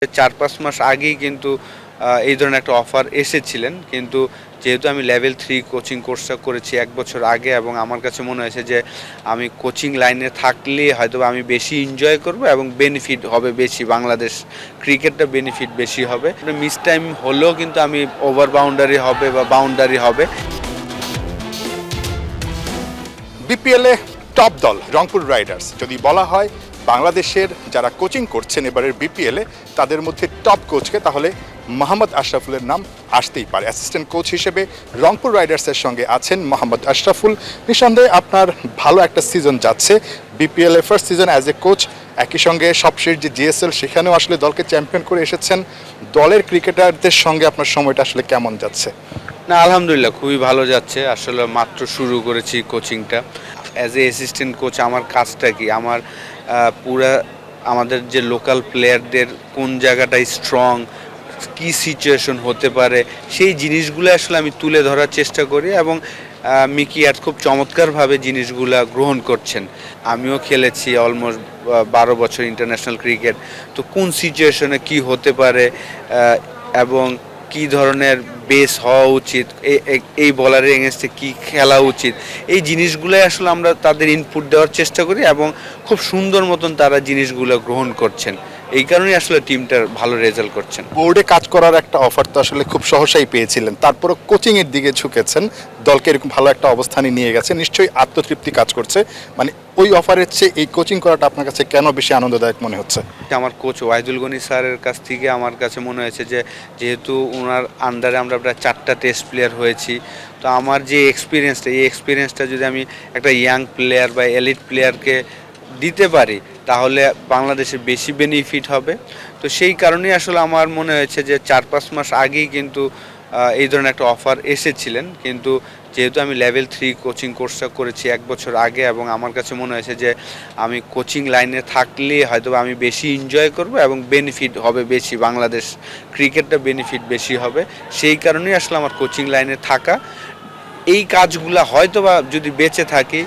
4-5 মাস আগেই কিন্তু এই ধরনের একটা অফার এসেছিলেন, কিন্তু যেহেতু আমি লেভেল 3 কোচিং কোর্সটা করেছি 1 বছর আগে এবং আমার কাছে মনে হয়েছে যে আমি কোচিং লাইনে থাকলে হয়তোবা আমি বেশি এনজয় করব এবং বেনিফিট হবে বেশি, বাংলাদেশ ক্রিকেটটা বেনিফিট বেশি হবে। মিস টাইম হলেও কিন্তু আমি ওভার বাউন্ডারি হবে বা বাউন্ডারি হবে। বিপিএলে টপ দল রংপুর রাইডার্স যদি বলা হয় বাংলাদেশের যারা কোচিং করছেন এবারের বিপিএলে তাদের মধ্যে টপ কোচকে, তাহলে মোহাম্মদ আশরাফুলের নাম আসতেই পারে। অ্যাসিস্ট্যান্ট কোচ হিসেবে রংপুর রাইডার্সের সঙ্গে আছেন মোহাম্মদ আশরাফুল। নিঃসন্দেহে আপনার ভালো একটা সিজন যাচ্ছে, বিপিএলের first season as a coach, একই সঙ্গে সবশেষ যে জিএসএল সেখানেও আসলে দলকে চ্যাম্পিয়ন করে এসেছেন। দলের ক্রিকেটারদের সঙ্গে আপনার সময়টা আসলে কেমন যাচ্ছে? না, আলহামদুলিল্লাহ খুবই ভালো যাচ্ছে। আসলে মাত্র শুরু করেছি কোচিংটা। অ্যাজ এ অ্যাসিস্ট্যান্ট কোচ আমার কাজটা কি, আমার পুরা আমাদের যে লোকাল প্লেয়ারদের কোন জায়গাটায় স্ট্রং, কী সিচুয়েশন হতে পারে, সেই জিনিসগুলো আসলে আমি তুলে ধরার চেষ্টা করি এবং মিকি আর খুব চমৎকারভাবে জিনিসগুলো গ্রহণ করছেন। আমিও খেলেছি অলমোস্ট 12 বছর ইন্টারন্যাশনাল ক্রিকেট, তো কোন সিচুয়েশনে কি হতে পারে এবং কী ধরনের বেস হওয়া উচিত, এই বলারের এগেনস্টে কী খেলা উচিত, এই জিনিসগুলোই আসলে আমরা তাদের ইনপুট দেওয়ার চেষ্টা করি এবং খুব সুন্দর মতন তারা জিনিসগুলো গ্রহণ করছেন। এই কারণেই আসলে টিমটার ভালো রেজাল্ট করছেন। বোর্ডে কাজ করার একটা অফার তো আসলে খুব সহসাই পেয়েছিলেন, তারপরও কোচিংয়ের দিকে ঝুঁকেছেন, দলকে এরকম ভালো একটা অবস্থানে নিয়ে গেছে, নিশ্চয়ই আত্মতৃপ্তি কাজ করছে। মানে ওই অফারের চেয়ে এই কোচিং করাটা আপনার কাছে কেন বেশি আনন্দদায়ক মনে হচ্ছে? আমার কোচ ওয়াহিদুল গনি স্যারের কাছ থেকে আমার কাছে মনে হয়েছে যে যেহেতু ওনার আন্ডারে আমরা প্রায় 4টা টেস্ট প্লেয়ার হয়েছি, তো আমার যে এক্সপিরিয়েন্সটা, এই এক্সপিরিয়েন্সটা যদি আমি একটা ইয়াং প্লেয়ার বা এলিট প্লেয়ারকে দিতে পারি তাহলে বাংলাদেশের বেশি বেনিফিট হবে। তো সেই কারণেই আসলে আমার মনে হয়েছে যে 4-5 মাস আগেই কিন্তু এই ধরনের একটা অফার এসেছিলেন, কিন্তু যেহেতু আমি লেভেল 3 কোচিং কোর্সটা করেছি 1 বছর আগে এবং আমার কাছে মনে হয়েছে যে আমি কোচিং লাইনে থাকলে হয়তো আমি বেশি এনজয় করব এবং বেনিফিট হবে বেশি, বাংলাদেশ ক্রিকেটটা বেনিফিট বেশি হবে। সেই কারণেই আসলে আমার কোচিং লাইনে থাকা। এই কাজগুলো হয়তো বা যদি বেঁচে থাকি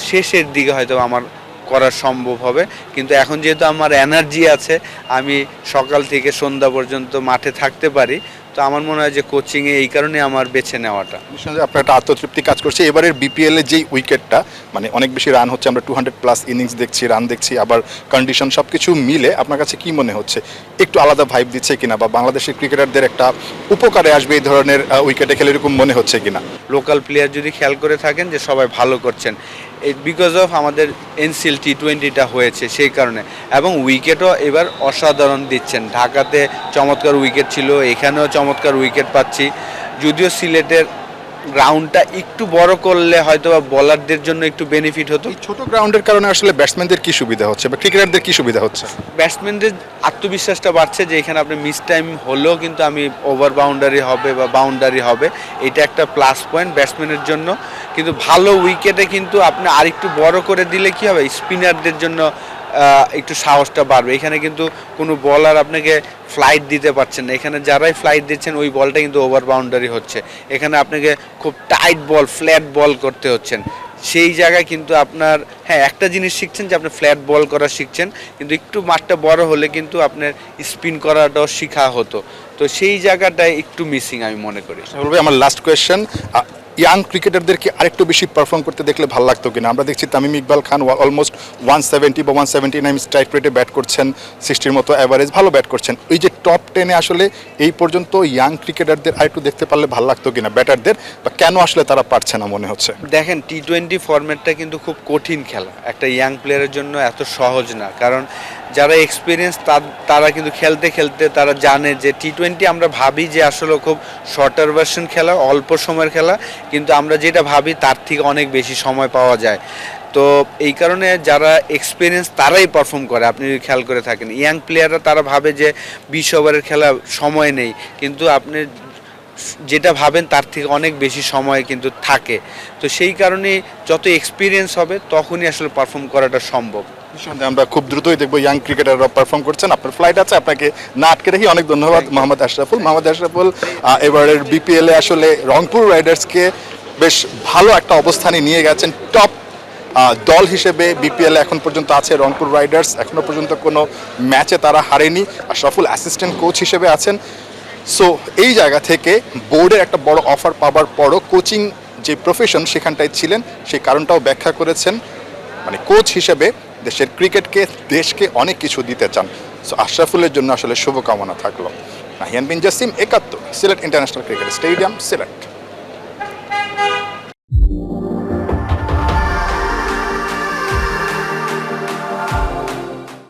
শেষের দিকে হয়তো আমার করা সম্ভব হবে, কিন্তু এখন যেহেতু আমার এনার্জি আছে, আমি সকাল থেকে সন্ধ্যা পর্যন্ত মাঠে থাকতে পারি, তো আমার মনে হয় যে কোচিংয়ে এই কারণে আমার বেছে নেওয়াটা। নিঃসন্দেহে আপনার একটা আত্মতৃপ্তি কাজ করছে। এবারের বিপিএলে যেই উইকেটটা, মানে অনেক বেশি রান হচ্ছে, আমরা 200+ ইনিংস দেখছি, রান দেখছি, আবার কন্ডিশন সব কিছু মিলে আপনার কাছে কি মনে হচ্ছে? একটু আলাদা ভাইব দিচ্ছে কিনা, বা বাংলাদেশের ক্রিকেটারদের একটা উপকারে আসবে এই ধরনের উইকেটে খেলে, এরকম মনে হচ্ছে কিনা? লোকাল প্লেয়ার যদি খেয়াল করে থাকেন যে সবাই ভালো করছেন, বিকজ অফ আমাদের এনসিএল টি20টা হয়েছে সেই কারণে, এবং উইকেটও এবার অসাধারণ দিচ্ছেন। ঢাকাতে চমৎকার উইকেট ছিল, এখানেও চমৎকার উইকেট পাচ্ছি। যদিও সিলেটের গ্রাউন্ডটা একটু বড় করলে হয়তো বা বলারদের জন্য একটু বেনিফিট হতো। ছোট গ্রাউন্ডের কারণে আসলে ব্যাটসম্যানদের কি সুবিধা হচ্ছে বা ক্রিকেটারদের কি সুবিধা হচ্ছে? ব্যাটসম্যানদের আত্মবিশ্বাসটা বাড়ছে যে এখানে আপনি মিস টাইম হলেও কিন্তু আমি ওভার বাউন্ডারি হবে বা বাউন্ডারি হবে, এটা একটা প্লাস পয়েন্ট ব্যাটসম্যানের জন্য। কিন্তু ভালো উইকেটে কিন্তু আপনি আরেকটু বড় করে দিলে কি হবে, স্পিনারদের জন্য একটু সাহসটা বাড়বে। এখানে কিন্তু কোনো বলার আপনাকে ফ্লাইট দিতে পারছেন না, এখানে যারাই ফ্লাইট দিচ্ছেন ওই বলটা কিন্তু ওভার বাউন্ডারি হচ্ছে। এখানে আপনাকে খুব টাইট বল, ফ্ল্যাট বল করতে হচ্ছেন। সেই জায়গায় কিন্তু আপনার একটা জিনিস শিখছেন যে আপনি ফ্ল্যাট বল করা শিখছেন, কিন্তু একটু মাঠটা বড় হলে কিন্তু আপনার স্পিন করাটাও শেখা হতো। তো সেই জায়গাটায় একটু মিসিং আমি মনে করি। বলবে আমার লাস্ট কোয়েশ্চেন, ইয়াং ক্রিকেটারদেরকে আরেকটু বেশি পারফর্ম করতে দেখলে ভালো লাগতো কিনা? আমরা দেখছি তামিম ইকবাল খান অলমোস্ট 170 বা 179 স্ট্রাইক রেটে ব্যাট করছেন, 60-র মতো অ্যাভারেজ, ভালো ব্যাট করছেন। ওই যে টপ 10-এ আসলে এই পর্যন্ত ইয়াং ক্রিকেটারদের আরেকটু দেখতে পারলে ভালো লাগতো কিনা ব্যাটারদের, বা কেন আসলে তারা পারছে না মনে হচ্ছে? দেখেন, টি20 ফরম্যাটটা কিন্তু খুব কঠিন খেলা, একটা ইয়াং প্লেয়ারের জন্য এত সহজ না। কারণ যারা এক্সপিরিয়েন্স তারা কিন্তু খেলতে খেলতে তারা জানে যে টি20 আমরা ভাবি যে আসলে খুব শর্টার ভার্সন খেলা, অল্প সময়ের খেলা, কিন্তু আমরা যেটা ভাবি তার থেকে অনেক বেশি সময় পাওয়া যায়। তো এই কারণে যারা এক্সপিরিয়েন্স তারাই পারফর্ম করে। আপনি যদি খেয়াল করে থাকেন, ইয়াং প্লেয়াররা তারা ভাবে যে 20 ওভারের খেলা সময় নেই, কিন্তু আপনি যেটা ভাবেন তার থেকে অনেক বেশি সময় কিন্তু থাকে। তো সেই কারণে যত এক্সপিরিয়েন্স হবে তখনই আসলে পারফর্ম করাটা সম্ভব। আমরা খুব দ্রুতই দেখবো ইয়াং ক্রিকেটাররা পারফর্ম করছেন। আপনার ফ্লাইট আছে, আপনাকে না আটকে রেখে অনেক ধন্যবাদ মোহাম্মদ আশরাফুল। মোহাম্মদ আশরাফুল এবারের বিপিএলে আসলে রংপুর রাইডার্সকে বেশ ভালো একটা অবস্থানে নিয়ে গেছেন, টপ দল হিসেবে বিপিএলে এখন পর্যন্ত আছে রংপুর রাইডার্স, এখনো পর্যন্ত কোনো ম্যাচে তারা হারেনি। আশরাফুল অ্যাসিস্ট্যান্ট কোচ হিসেবে আছেন। সো এই জায়গা থেকে বোর্ডের একটা বড় অফার পাওয়ার পরও কোচিং যে প্রফেশন সেখানটায় ছিলেন, সেই কারণটাও ব্যাখ্যা করেছেন। মানে কোচ হিসেবে দেশের ক্রিকেটকে, দেশকে অনেক কিছু দিতে চান। সো আশরাফুলের জন্য আসলে শুভকামনা থাকলো। Nahiyan Bin Jasim, ৭১, Sylhet international cricket stadium, Sylhet.